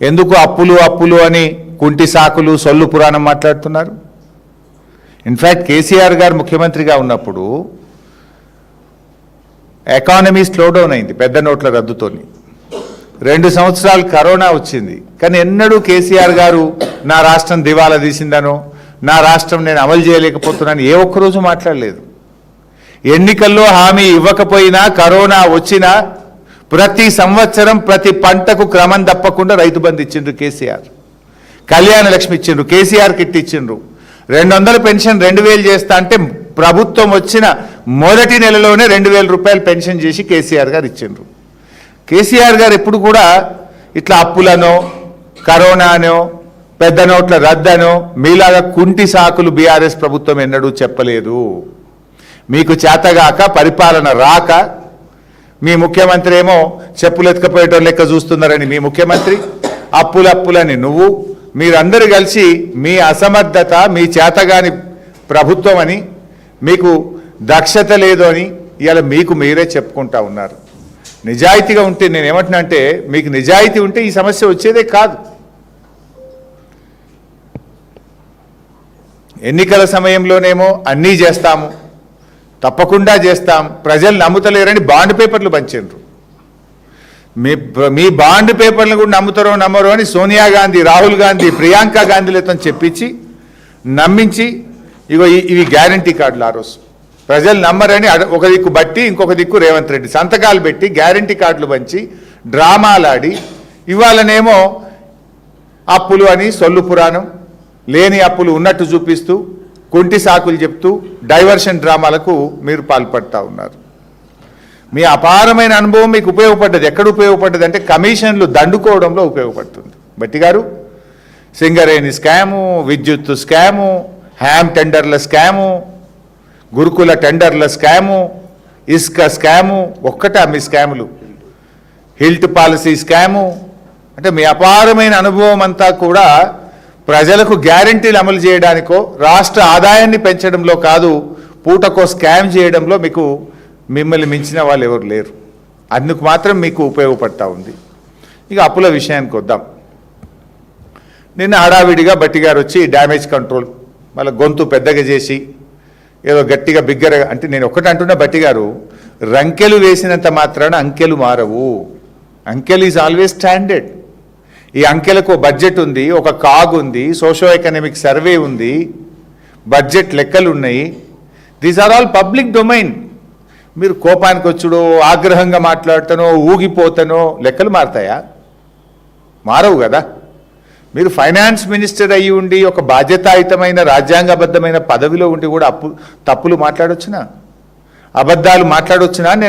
ఎందుకు అప్పులు అప్పులు అని కుంటి సాకులు సొల్లు పురాణం మాట్లాడుతున్నారు? ఇన్ఫ్యాక్ట్ కేసీఆర్ గారు ముఖ్యమంత్రిగా ఉన్నప్పుడు ఎకానమీ స్లో డౌన్ అయింది పెద్ద నోట్ల రద్దుతోని. 2 సంవత్సరాలు కరోనా వచ్చింది. కానీ ఎన్నడూ కేసీఆర్ గారు నా రాష్ట్రం దివాలా తీసిందనో, నా రాష్ట్రం నేను అమలు చేయలేకపోతున్నాను ఏ ఒక్కరోజు మాట్లాడలేదు. ఎన్నికల్లో హామీ ఇవ్వకపోయినా, కరోనా వచ్చినా ప్రతి సంవత్సరం ప్రతి పంటకు క్రమం తప్పకుండా రైతు బంధు ఇచ్చిండ్రు కేసీఆర్. కళ్యాణ లక్ష్మి ఇచ్చిండ్రు, కేసీఆర్ కిట్ ఇచ్చిండ్రు. 200 పెన్షన్ 2000 చేస్తా అంటే ప్రభుత్వం వచ్చిన మొదటి నెలలోనే 2000 రూపాయలు పెన్షన్ చేసి కేసీఆర్ గారు ఇచ్చిండ్రు. కేసీఆర్ గారు ఎప్పుడు కూడా ఇట్లా అప్పులనో, కరోనానో, పెద్ద నోట్ల రద్దనో మీలాగా కుంటి సాకులు బీఆర్ఎస్ ప్రభుత్వం ఎన్నడూ చెప్పలేదు. మీకు చేతగాక, పరిపాలన రాక, మీ ముఖ్యమంత్రి ఏమో చెప్పులు ఎత్తుకపోయేటోళ్ళు లెక్క చూస్తున్నారని మీ ముఖ్యమంత్రి, అప్పులని నువ్వు, మీరందరూ కలిసి మీ అసమర్థత, మీ చేతగాని ప్రభుత్వం అని, మీకు దక్షత లేదు అని ఇవాళ మీకు మీరే చెప్పుకుంటా ఉన్నారు. నిజాయితీగా ఉంటే నేనేమంటున్నా అంటే, మీకు నిజాయితీ ఉంటే ఈ సమస్య వచ్చేదే కాదు. ఎన్నికల సమయంలోనేమో అన్నీ చేస్తాము, తప్పకుండా చేస్తాం, ప్రజలు నమ్ముతలేరని బాండ్ పేపర్లు పంచారు. మీ బాండ్ పేపర్లు కూడా నమ్ముతారో నమ్మరో అని సోనియా గాంధీ, రాహుల్ గాంధీ, ప్రియాంక గాంధీలతో చెప్పించి నమ్మించి ఇగో ఇవి గ్యారంటీ కార్డులు. ఆ రోజు ప్రజలు నమ్మరని ఒక దిక్కు బట్టి ఇంకొక దిక్కు రేవంత్ రెడ్డి సంతకాలు పెట్టి గ్యారంటీ కార్డులు పంచి డ్రామాలాడి ఇవాళనేమో అప్పులు అని సొల్లు పురాణం, లేని అప్పులు ఉన్నట్టు చూపిస్తూ కుంటి సాకులు చెప్తూ డైవర్షన్ డ్రామాలకు మీరు పాల్పడతా ఉన్నారు. మీ అపారమైన అనుభవం మీకు ఉపయోగపడ్డది. ఎక్కడ ఉపయోగపడ్డది అంటే కమిషన్లు దండుకోవడంలో ఉపయోగపడుతుంది. బట్టి గారు సింగరేణి స్కాము, విద్యుత్ స్కాము, హ్యామ్ టెండర్ల స్కాము, గురుకుల టెండర్ల స్కాము, ఇసుక స్కాము, ఒక్కటా మీ స్కాములు, హిల్ట్ పాలసీ స్కాము. అంటే మీ అపారమైన అనుభవం అంతా కూడా ప్రజలకు గ్యారంటీలు అమలు చేయడానికో, రాష్ట్ర ఆదాయాన్ని పెంచడంలో కాదు, పూటకో స్కామ్ చేయడంలో మీకు మిమ్మల్ని మించిన వాళ్ళు ఎవరు లేరు. అందుకు మాత్రం మీకు ఉపయోగపడతా ఉంది. ఇక అప్పుల విషయానికి వద్దాం. నిన్న హడావిడిగా బట్టి గారు వచ్చి డ్యామేజ్ కంట్రోల్ మళ్ళీ గొంతు పెద్దగా చేసి ఏదో గట్టిగా బిగ్గరగా అంటే, నేను ఒక్కటి అంటున్నా బట్టి గారు, రంకెలు వేసినంత మాత్రాన అంకెలు మారవు. అంకెల్ ఈజ్ ఆల్వేస్ స్టాండర్డ్. ఈ అంకెలకు బడ్జెట్ ఉంది, ఒక కాగ్ ఉంది, సోషో ఎకనామిక్ సర్వే ఉంది, బడ్జెట్ లెక్కలు ఉన్నాయి. These are all public domain. మీరు కోపానికి వచ్చుడో, ఆగ్రహంగా మాట్లాడతానో, ఊగిపోతానో లెక్కలు మారుతాయా? మారవు కదా. మీరు ఫైనాన్స్ మినిస్టర్ అయ్యి ఉండి ఒక బాధ్యతాయుతమైన రాజ్యాంగబద్ధమైన పదవిలో ఉండి కూడా తప్పులు మాట్లాడొచ్చునా, అబద్ధాలు మాట్లాడొచ్చునా నేను